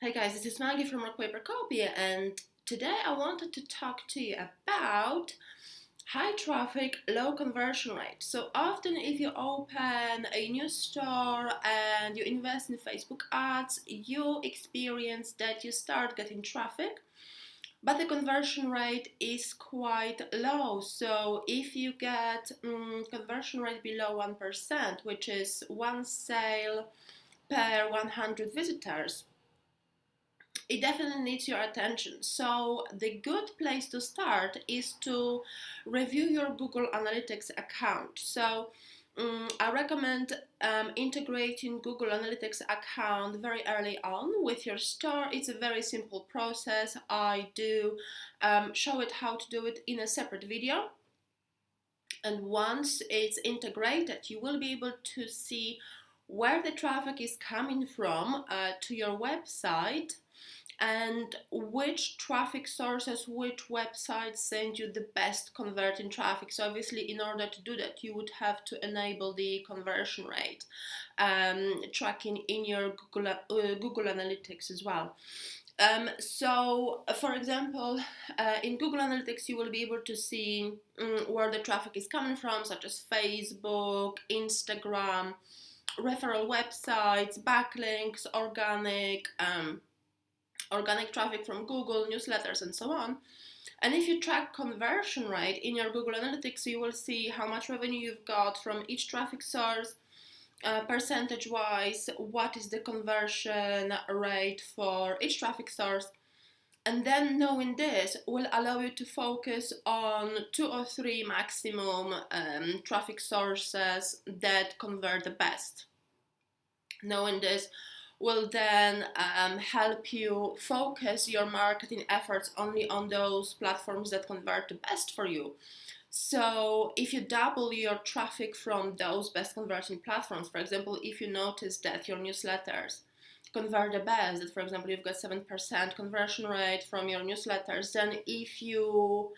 Hey guys, this is Maggie from Rock Paper Copy, and today I wanted to talk to you about high traffic, low conversion rate. So often if you open a new store and you invest in Facebook ads, you experience that you start getting traffic, but the conversion rate is quite low. So if you get conversion rate below 1%, which is one sale per 100 visitors, it definitely needs your attention. So the good place to start is to review your Google Analytics account. So I recommend integrating Google Analytics account very early on with your store. It's a very simple process. I do show it how to do it in a separate video. And once it's integrated, you will be able to see where the traffic is coming from to your website, and which traffic sources, which websites send you the best converting traffic. So obviously, in order to do that, you would have to enable the conversion rate tracking in your Google Analytics as well. For example, in Google Analytics, you will be able to see where the traffic is coming from, such as Facebook, Instagram, referral websites, backlinks, organic traffic from Google, newsletters, and so on. And if you track conversion rate in your Google Analytics, you will see how much revenue you've got from each traffic source, percentage-wise, what is the conversion rate for each traffic source. And then knowing this will allow you to focus on 2 or 3 maximum traffic sources that convert the best. Knowing this will then help you focus your marketing efforts only on those platforms that convert the best for you. So if you double your traffic from those best converting platforms, for example, if you notice that your newsletters convert the best, that for example you've got 7% conversion rate from your newsletters, then if you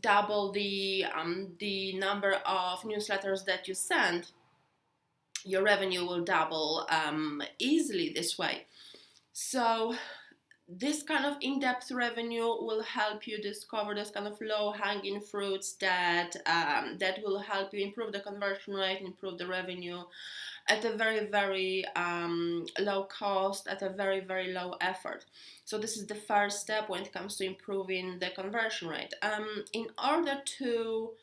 double the number of newsletters that you send, your revenue will double easily this way. So this kind of in-depth revenue will help you discover those kind of low-hanging fruits that will help you improve the conversion rate, improve the revenue at a very, very low cost, at a very, very low effort. So this is the first step when it comes to improving the conversion rate. In order to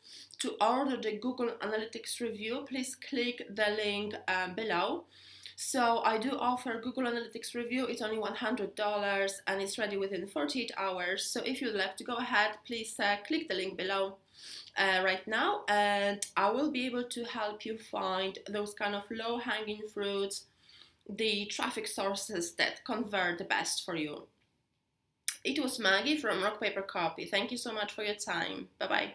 order the Google Analytics review, please click the link below. So I do offer Google Analytics review. It's only $100 and it's ready within 48 hours. So if you'd like to go ahead, please click the link below right now, and I will be able to help you find those kind of low-hanging fruits, the traffic sources that convert the best for you. It was Maggie from Rock Paper Copy. Thank you so much for your time. Bye-bye.